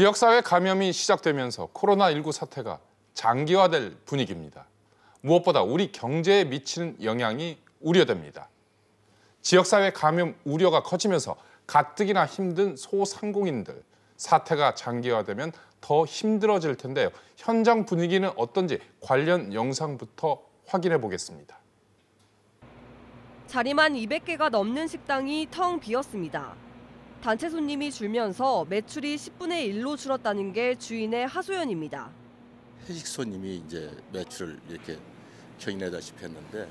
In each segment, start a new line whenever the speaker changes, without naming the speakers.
지역사회 감염이 시작되면서 코로나19 사태가 장기화될 분위기입니다. 무엇보다 우리 경제에 미치는 영향이 우려됩니다. 지역사회 감염 우려가 커지면서 가뜩이나 힘든 소상공인들, 사태가 장기화되면 더 힘들어질 텐데요. 현장 분위기는 어떤지 관련 영상부터 확인해 보겠습니다.
자리만 200개가 넘는 식당이 텅 비었습니다. 단체 손님이 줄면서 매출이 10분의 1로 줄었다는 게 주인의 하소연입니다.
회식 손님이 이제 매출을 이렇게 견인하다시피 했는데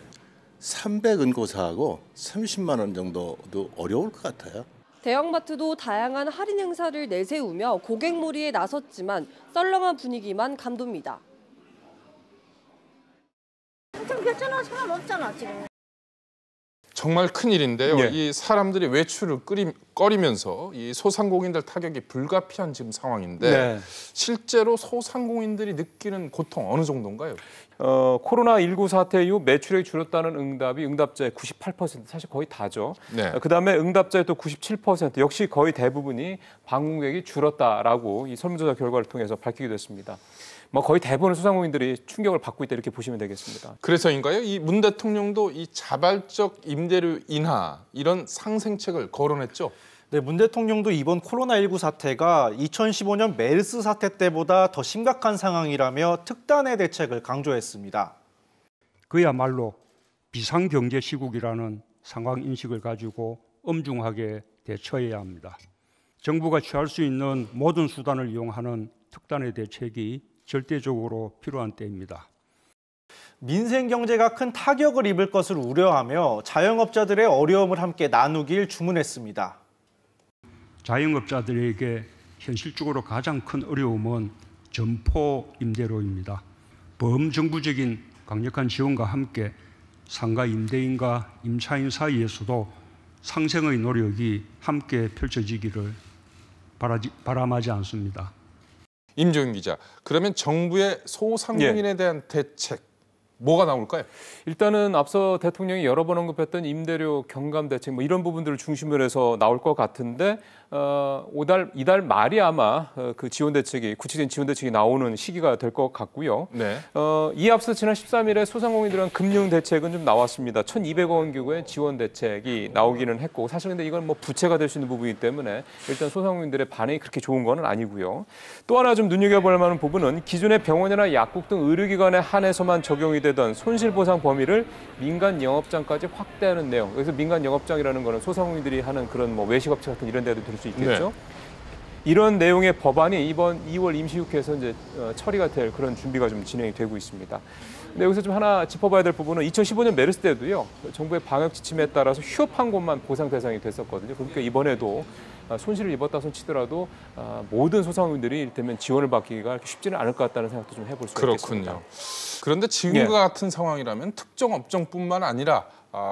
300은고사하고 30만 원 정도도 어려울 것 같아요.
대형마트도 다양한 할인 행사를 내세우며 고객몰이에 나섰지만 썰렁한 분위기만 감돕니다.
엄청 괜찮아, 사람 없잖아 지금.
정말 큰일인데요.
네.
이 사람들이 외출을 꺼리면서 이 소상공인들 타격이 불가피한 지금 상황인데
네.
실제로 소상공인들이 느끼는 고통 어느 정도인가요?
코로나19 사태 이후 매출액이 줄었다는 응답이 응답자의 98%, 사실 거의 다죠.
네.
그다음에 응답자의 또 97%, 역시 거의 대부분이 방문객이 줄었다라고 이 설문조사 결과를 통해서 밝히게 됐습니다. 뭐 거의 대부분의 소상공인들이 충격을 받고 있다 이렇게 보시면 되겠습니다.
그래서인가요? 이 문 대통령도 이 자발적 임대료 인하 이런 상생책을 거론했죠.
네, 문 대통령도 이번 코로나19 사태가 2015년 메르스 사태 때보다 더 심각한 상황이라며 특단의 대책을 강조했습니다.
그야말로 비상경제 시국이라는 상황 인식을 가지고 엄중하게 대처해야 합니다. 정부가 취할 수 있는 모든 수단을 이용하는 특단의 대책이 절대적으로 필요한 때입니다.
민생 경제가 큰 타격을 입을 것을 우려하며 자영업자들의 어려움을 함께 나누길 주문했습니다.
자영업자들에게 현실적으로 가장 큰 어려움은 점포 임대료입니다. 범정부적인 강력한 지원과 함께 상가 임대인과 임차인 사이에서도 상생의 노력이 함께 펼쳐지기를 바람하지 않습니다.
임종윤 기자, 그러면 정부의 소상공인에 대한 대책 뭐가 나올까요?
일단은 앞서 대통령이 여러 번 언급했던 임대료 경감 대책 뭐 이런 부분들을 중심으로 해서 나올 것 같은데 이달 말이 아마 그 지원 대책이 구체적인 지원 대책이 나오는 시기가 될 것 같고요.
네.
이에 앞서 지난 13일에 소상공인들은 금융 대책은 좀 나왔습니다. 1,200억 원 규모의 지원 대책이 나오기는 했고 사실 근데 이건 뭐 부채가 될 수 있는 부분이기 때문에 일단 소상공인들의 반응이 그렇게 좋은 건 아니고요. 또 하나 좀 눈여겨볼 만한 부분은 기존의 병원이나 약국 등 의료기관에 한해서만 적용이 되던 손실보상 범위를 민간 영업장까지 확대하는 내용. 그래서 민간 영업장이라는 거는 소상공인들이 하는 그런 뭐 외식업체 같은 이런 데도 될 수 있겠죠.
네.
이런 내용의 법안이 이번 2월 임시국회에서 이제 처리가 될 그런 준비가 좀 진행이 되고 있습니다. 근데 여기서 좀 하나 짚어봐야 될 부분은 2015년 메르스 때도요. 정부의 방역 지침에 따라서 휴업한 곳만 보상 대상이 됐었거든요. 그러니까 이번에도 손실을 입었다 손치더라도 모든 소상공인들이 이를테면 지원을 받기가 쉽지는 않을 것 같다는 생각도 좀 해볼 수가 있겠습니다.
그렇군요. 그런데 지금과 같은 상황이라면 특정 업종뿐만 아니라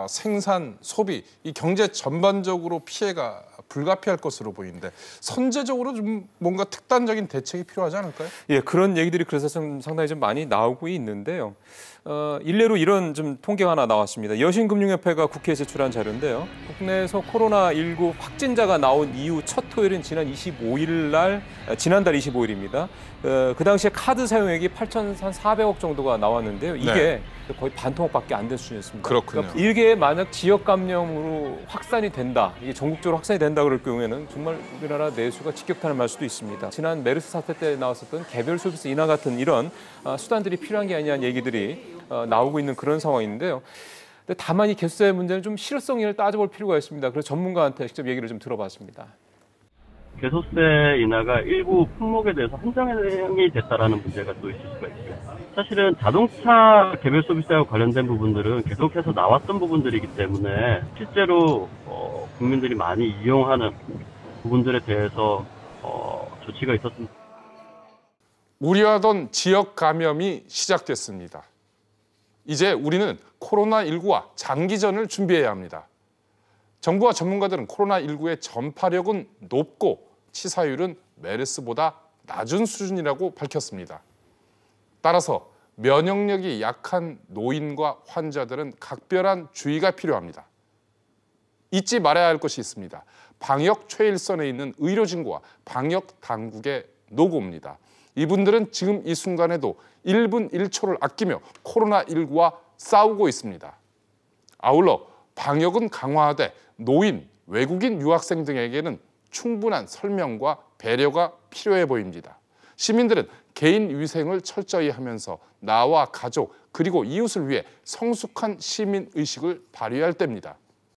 생산, 소비, 이 경제 전반적으로 피해가 불가피할 것으로 보이는데 선제적으로 좀 뭔가 특단적인 대책이 필요하지 않을까요?
예, 그런 얘기들이 그래서 좀 상당히 좀 많이 나오고 있는데요. 일례로 이런 좀 통계가 하나 나왔습니다. 여신금융협회가 국회에 제출한 자료인데요. 국내에서 코로나19 확진자가 나온 이후 첫 토요일인 지난달 25일입니다. 그 당시에 카드 사용액이 8,400억 정도가 나왔는데요. 이게 거의 반토막밖에 안 된 수준이었습니다.
그렇군요.
그러니까 이게 만약 지역 감염으로 확산이 된다, 이게 전국적으로 확산이 된다 그럴 경우에는 정말 우리나라 내수가 직격탄을 맞을 수도 있습니다. 지난 메르스 사태 때 나왔었던 개별 서비스 인하 같은 이런 수단들이 필요한 게 아니냐는 얘기들이 나오고 있는 그런 상황인데요. 근데 다만 이 개수의 문제는 좀 실효성을 따져볼 필요가 있습니다. 그래서 전문가한테 직접 얘기를 좀 들어봤습니다.
개소세 인하가 일부 품목에 대해서 한정이 됐다라는 문제가 또 있을 수가 있고요. 사실은 자동차 개별 서비스하고 관련된 부분들은 계속해서 나왔던 부분들이기 때문에 실제로 국민들이 많이 이용하는 부분들에 대해서 조치가 있었습니다.
우려하던 지역 감염이 시작됐습니다. 이제 우리는 코로나19와 장기전을 준비해야 합니다. 정부와 전문가들은 코로나19의 전파력은 높고 치사율은 메르스보다 낮은 수준이라고 밝혔습니다. 따라서 면역력이 약한 노인과 환자들은 각별한 주의가 필요합니다. 잊지 말아야 할 것이 있습니다. 방역 최일선에 있는 의료진과 방역 당국의 노고입니다. 이분들은 지금 이 순간에도 1분 1초를 아끼며 코로나19와 싸우고 있습니다. 아울러 방역은 강화하되 노인, 외국인 유학생 등에게는 충분한 설명과 배려가 필요해 보입니다. 시민들은 개인 위생을 철저히 하면서 나와 가족 그리고 이웃을 위해 성숙한 시민 의식을 발휘할 때입니다.